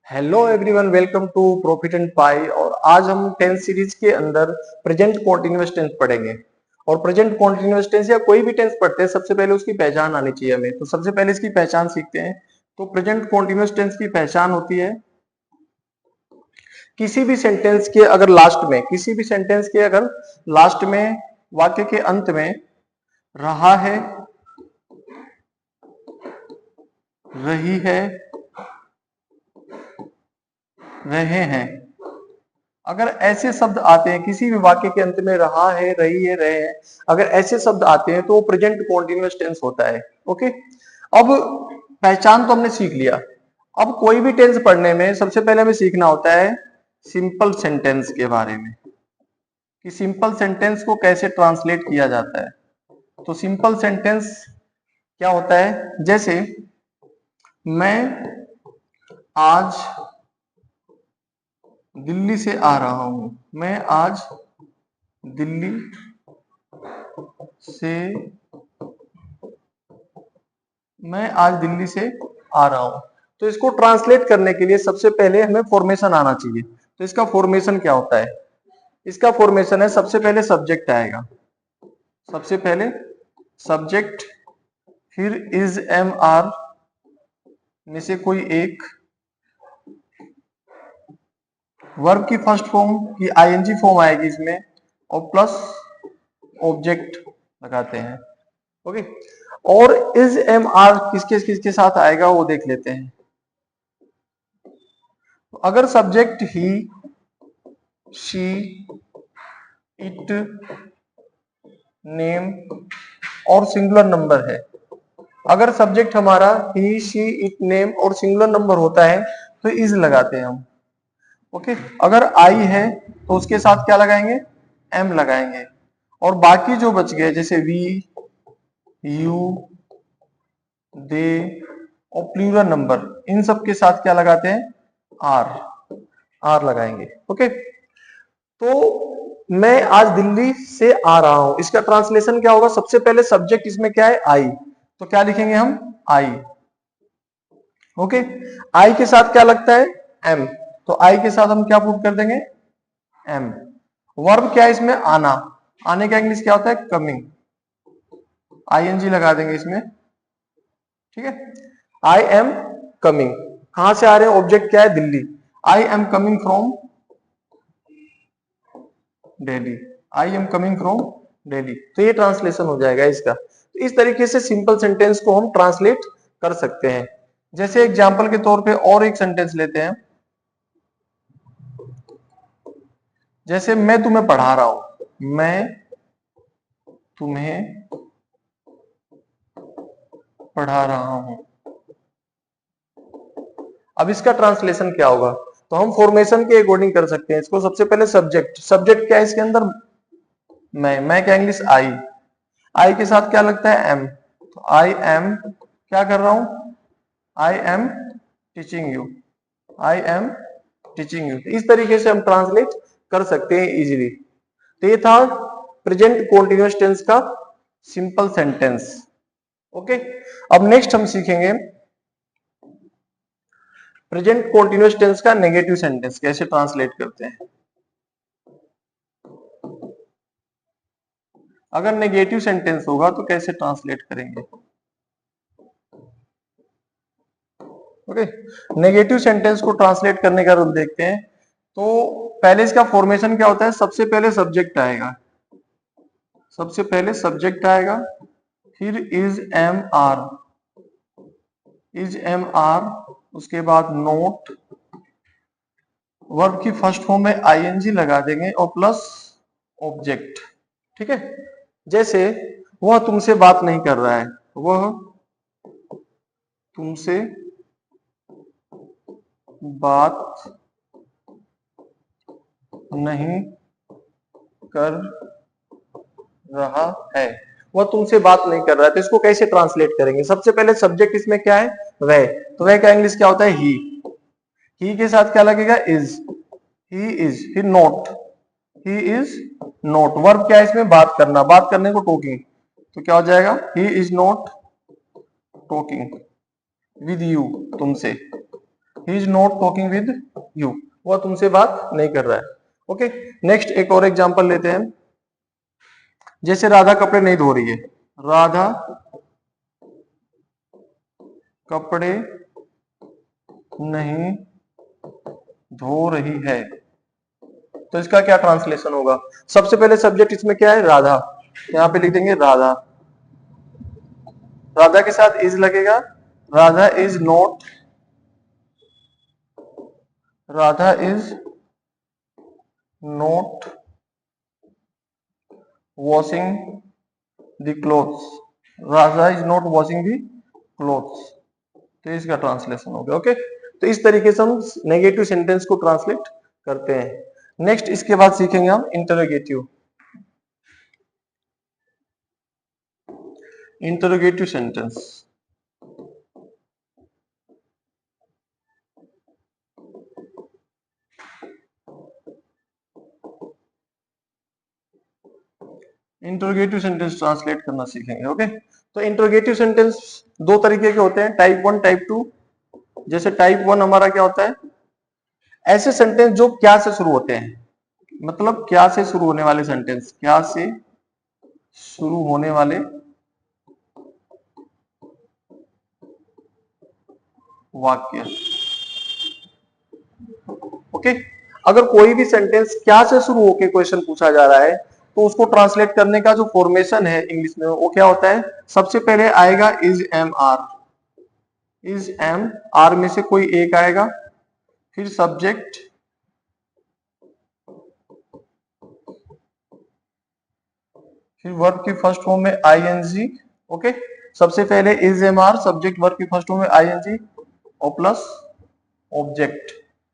Hello everyone, welcome to Profit and Pie. और आज हम 10th सीरीज के अंदर प्रेजेंट कॉन्टिन्यूअस टेंस पढ़ेंगे। और प्रेजेंट कॉन्टिन्यूअस टेंस या कोई भी टेंस पढ़ते हैं, सबसे पहले उसकी पहचान आनी चाहिए हमें। तो सबसे पहले इसकी पहचान सीखते हैं। तो प्रेजेंट कॉन्टिन्यूअस टेंस की पहचान होती है किसी भी सेंटेंस के अगर लास्ट में वाक्य के अंत में रहा है, रही है, रहे हैं, अगर ऐसे शब्द आते हैं किसी भी वाक्य के अंत में, रहा है, रही है, रहे हैं, अगर ऐसे शब्द आते हैं तो वो प्रेजेंट कॉन्टिन्यूअस टेंस होता है। ओके, अब पहचान तो हमने सीख लिया। अब कोई भी टेंस पढ़ने में सबसे पहले हमें सीखना होता है सिंपल सेंटेंस के बारे में, कि सिंपल सेंटेंस को कैसे ट्रांसलेट किया जाता है। तो सिंपल सेंटेंस क्या होता है? जैसे मैं आज दिल्ली से आ रहा हूं, मैं आज दिल्ली से आ रहा हूं। तो इसको ट्रांसलेट करने के लिए सबसे पहले हमें फॉर्मेशन आना चाहिए। तो इसका फॉर्मेशन क्या होता है? इसका फॉर्मेशन है, सबसे पहले सब्जेक्ट आएगा, सबसे पहले सब्जेक्ट, फिर इज एम आर में से कोई एक, वर्ब की फर्स्ट फॉर्म की आईएनजी फॉर्म आएगी इसमें, और प्लस ऑब्जेक्ट लगाते हैं। ओके, और इज एम आर किसके किसके साथ आएगा वो देख लेते हैं। तो अगर subject he, she, it, name और सिंगुलर नंबर है, अगर सब्जेक्ट हमारा ही, शी, इट, नेम और सिंगुलर नंबर होता है तो इज लगाते हैं हम। ओके, अगर आई है तो उसके साथ क्या लगाएंगे? एम लगाएंगे। और बाकी जो बच गए जैसे वी, यू, दे और प्लूरल नंबर, इन सब के साथ क्या लगाते हैं? आर लगाएंगे। ओके, तो मैं आज दिल्ली से आ रहा हूं, इसका ट्रांसलेशन क्या होगा? सबसे पहले सब्जेक्ट इसमें क्या है? आई, तो क्या लिखेंगे हम? आई। ओके, आई के साथ क्या लगता है? एम, तो आई के साथ हम क्या पुट कर देंगे? एम। वर्ब क्या है इसमें? आना, आने का इंग्लिश क्या होता है? कमिंग, आईएनजी लगा देंगे इसमें। ठीक है, आई एम कमिंग, कहां से आ रहे हैं? ऑब्जेक्ट क्या है? Delhi. I am coming from Delhi, I am coming from Delhi. तो ये ट्रांसलेशन हो जाएगा इसका। तो इस तरीके से सिंपल सेंटेंस को हम ट्रांसलेट कर सकते हैं। जैसे एग्जांपल के तौर पे और एक सेंटेंस लेते हैं, जैसे मैं तुम्हें पढ़ा रहा हूं, मैं तुम्हें पढ़ा रहा हूं। अब इसका ट्रांसलेशन क्या होगा? तो हम फॉर्मेशन के अकॉर्डिंग कर सकते हैं इसको। सबसे पहले सब्जेक्ट क्या है इसके अंदर? मैं क्या इंग्लिश? आई के साथ क्या लगता है? एम, तो आई एम क्या कर रहा हूं? I am teaching you, I am teaching you. इस तरीके से हम ट्रांसलेट कर सकते हैं इजीली। तो ये था प्रेजेंट कॉन्टिन्यूअस टेंस का सिंपल सेंटेंस। ओके, अब नेक्स्ट हम सीखेंगे प्रेजेंट कॉन्टिन्यूअस टेंस का नेगेटिव सेंटेंस कैसे ट्रांसलेट करते हैं। अगर नेगेटिव सेंटेंस होगा तो कैसे ट्रांसलेट करेंगे? ओके, नेगेटिव सेंटेंस को ट्रांसलेट करने का रूल देखते हैं। तो पहले इसका फॉर्मेशन क्या होता है? सबसे पहले सब्जेक्ट आएगा, सबसे पहले सब्जेक्ट आएगा, फिर is am are, is am are, उसके बाद नोट, वर्ब की फर्स्ट फॉर्म में आईएनजी लगा देंगे और प्लस ऑब्जेक्ट। ठीक है, जैसे वह तुमसे बात नहीं कर रहा है, वह तुमसे बात नहीं कर रहा है, वह तुमसे बात नहीं कर रहा है। तो इसको कैसे ट्रांसलेट करेंगे? सबसे पहले सब्जेक्ट इसमें क्या है? वह, तो वह का इंग्लिश क्या होता है? ही के साथ क्या लगेगा? इज, ही इज, फिर not, he is not, verb क्या है इसमें? बात करना, बात करने को टॉकिंग, तो क्या हो जाएगा? He is not talking with you, तुमसे, he is not talking with you, वह तुमसे बात नहीं कर रहा है। ओके, नेक्स्ट एक और एग्जांपल लेते हैं। जैसे राधा कपड़े नहीं धो रही है, राधा कपड़े नहीं धो रही है, तो इसका क्या ट्रांसलेशन होगा? सबसे पहले सब्जेक्ट इसमें क्या है? राधा। यहां पे लिख देंगे राधा, राधा के साथ इज लगेगा, Radha is not, Radha is not washing the clothes, Radha is not washing the clothes, तो इसका ट्रांसलेशन हो गया। ओके, तो इस तरीके से हम नेगेटिव सेंटेंस को ट्रांसलेट करते हैं। नेक्स्ट इसके बाद सीखेंगे हम interrogative. Interrogative sentence, interrogative sentence translate करना सीखेंगे। ओके, तो इंटरोगेटिव सेंटेंस दो तरीके के होते हैं, टाइप 1 टाइप 2। जैसे टाइप 1 हमारा क्या होता है? ऐसे सेंटेंस जो क्या से शुरू होते हैं, मतलब क्या से शुरू होने वाले सेंटेंस, क्या से शुरू होने वाले वाक्य। ओके, अगर कोई भी सेंटेंस क्या से शुरू होकर क्वेश्चन पूछा जा रहा है तो उसको ट्रांसलेट करने का जो फॉर्मेशन है इंग्लिश में वो क्या होता है? सबसे पहले आएगा is am are, is am are में से कोई एक आएगा, फिर सब्जेक्ट, फिर वर्ब की फर्स्ट फॉर्म में आईएनजी। ओके, सबसे पहले is am are, subject, verb की फर्स्ट फॉर्म में आईएनजी और प्लस ऑब्जेक्ट,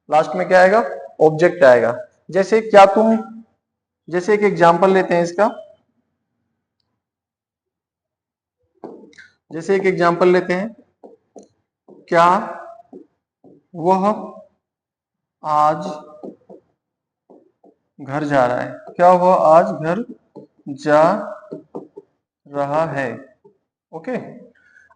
लास्ट में क्या आएगा? ऑब्जेक्ट आएगा। जैसे क्या तुम, जैसे एक एग्जांपल लेते हैं इसका, जैसे एक एग्जांपल लेते हैं, क्या वह आज घर जा रहा है, क्या वह आज घर जा रहा है। ओके,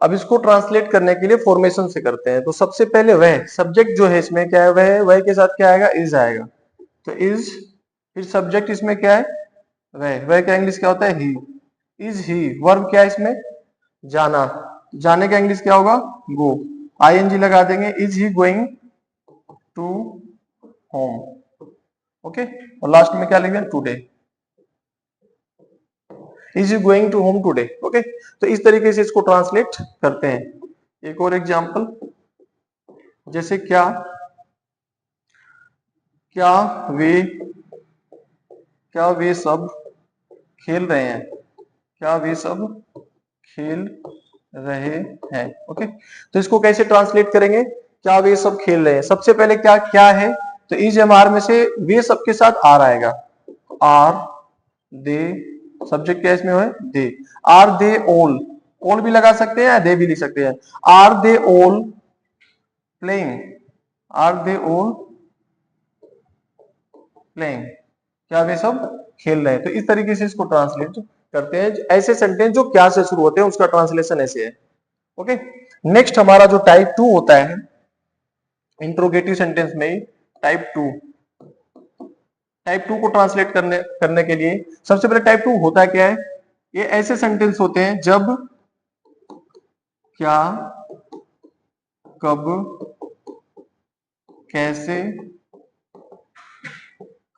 अब इसको ट्रांसलेट करने के लिए फॉर्मेशन से करते हैं। तो सबसे पहले वह, सब्जेक्ट जो है इसमें क्या है? वह के साथ क्या आएगा? इज आएगा, तो इज, फिर सब्जेक्ट इसमें क्या है? वह का इंग्लिश क्या होता है? ही, इज ही। वर्ब क्या है इसमें? जाना, जाने का इंग्लिश क्या होगा? गो, आईएनजी लगा देंगे, is he going to home. Okay, और लास्ट में क्या लिखेंगे? Today, is you going to home today. Okay, तो इस तरीके से इसको ट्रांसलेट करते हैं। एक और एग्जांपल, जैसे क्या, क्या वे, क्या वे सब खेल रहे हैं, क्या वे सब खेल रहे हैं। ओके, तो इसको कैसे ट्रांसलेट करेंगे? क्या वे सब खेल रहे हैं, सबसे पहले क्या क्या है? तो इज एम आर में से वे सब के साथ आर आएगा, आर दे, सब्जेक्ट क्या इसमें है? दे, आर दे ऑल, ऑल भी लगा सकते हैं या दे भी लिख सकते हैं। Are they all playing, are they all playing, क्या वे सब खेल रहे हैं। तो इस तरीके से इसको ट्रांसलेट करते हैं। ऐसे सेंटेंस जो क्या से शुरू होते हैं उसका ट्रांसलेशन ऐसे है। ओके, नेक्स्ट हमारा जो टाइप 2 होता है इंट्रोगेटिव सेंटेंस में, टाइप 2, टाइप 2 को ट्रांसलेट करने के लिए सबसे पहले टाइप 2 होता क्या है? ये ऐसे सेंटेंस होते हैं जब क्या, कब, कैसे,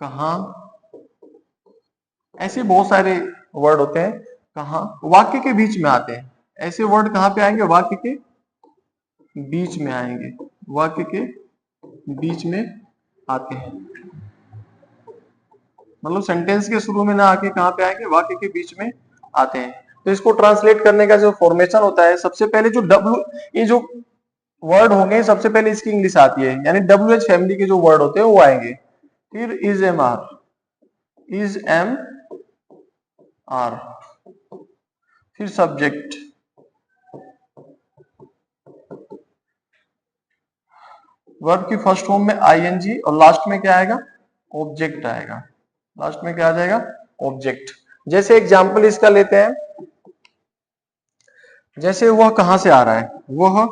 कहां, ऐसे बहुत सारे वर्ड होते हैं, कहां वाक्य के बीच में आते हैं। ऐसे वर्ड कहां पे आएंगे? वाक्य के बीच में आएंगे, वाक्य के बीच में आते हैं, मतलब सेंटेंस के शुरू में ना आके कहां पे आएंगे? वाक्य के बीच में आते हैं। तो इसको ट्रांसलेट करने का जो फॉर्मेशन होता है, सबसे पहले जो डब्ल्यू, ये जो वर्ड होंगे सबसे पहले इसकी इंग्लिश आती है, यानी WH फैमिली के जो वर्ड होते हैं वो आएंगे। फिर is am are, is am are, फिर सब्जेक्ट, वर्ब की फर्स्ट फॉर्म में आईएनजी और लास्ट में क्या आएगा? ऑब्जेक्ट आएगा, लास्ट में क्या आ जाएगा? ऑब्जेक्ट। जैसे एग्जांपल इसका लेते हैं, जैसे वह कहां से आ रहा है, वह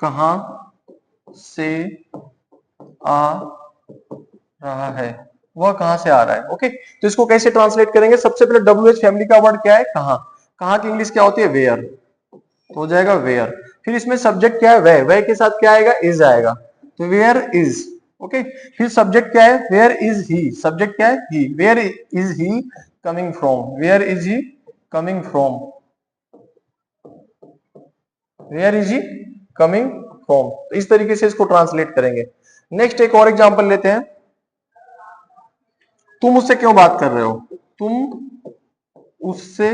कहां से आ रहा है, वह कहां से आ रहा है। ओके, तो इसको कैसे ट्रांसलेट करेंगे, सबसे पहले WH फैमिली का वर्ड क्या है, कहां, कहां की इंग्लिश क्या होती है, वेयर, तो हो जाएगा वेयर। फिर इसमें सब्जेक्ट क्या है, वह के साथ क्या आएगा, इज आएगा, तो वेयर इज। ओके, फिर सब्जेक्ट क्या है, वेयर इज ही, सब्जेक्ट क्या है, he, where is he coming from, where is he coming from, where is he coming from. इस तरीके से इसको ट्रांसलेट करेंगे। नेक्स्ट एक और एग्जांपल लेते हैं, तुम उससे क्यों बात कर रहे हो, तुम उससे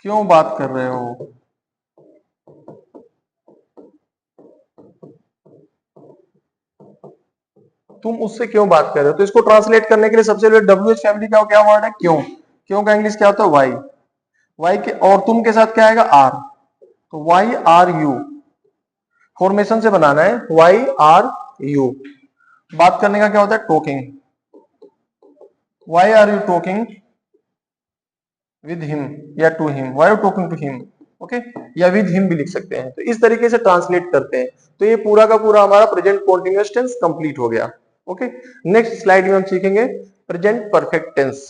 क्यों बात कर रहे हो, तुम उससे क्यों बात कर रहे हो। तो इसको ट्रांसलेट करने के लिए सबसे पहले WH फैमिली का क्या वर्ड है, क्यों, क्यों का इंग्लिश क्या होता है, वाई, वाई के, और तुम के साथ क्या आएगा, आर, तो वाई आर यू, फॉर्मेशन से बनाना है, वाई आर यू। बात करने का क्या होता है, talking, why are you talking with him या to him, why are talking to him. Okay, या विद हिम भी लिख सकते हैं। तो इस तरीके से ट्रांसलेट करते हैं। तो ये पूरा का पूरा हमारा प्रेजेंट कॉन्टिन्यूअस टेंस कंप्लीट हो गया। ओके, नेक्स्ट स्लाइड में हम सीखेंगे प्रेजेंट परफेक्ट टेंस।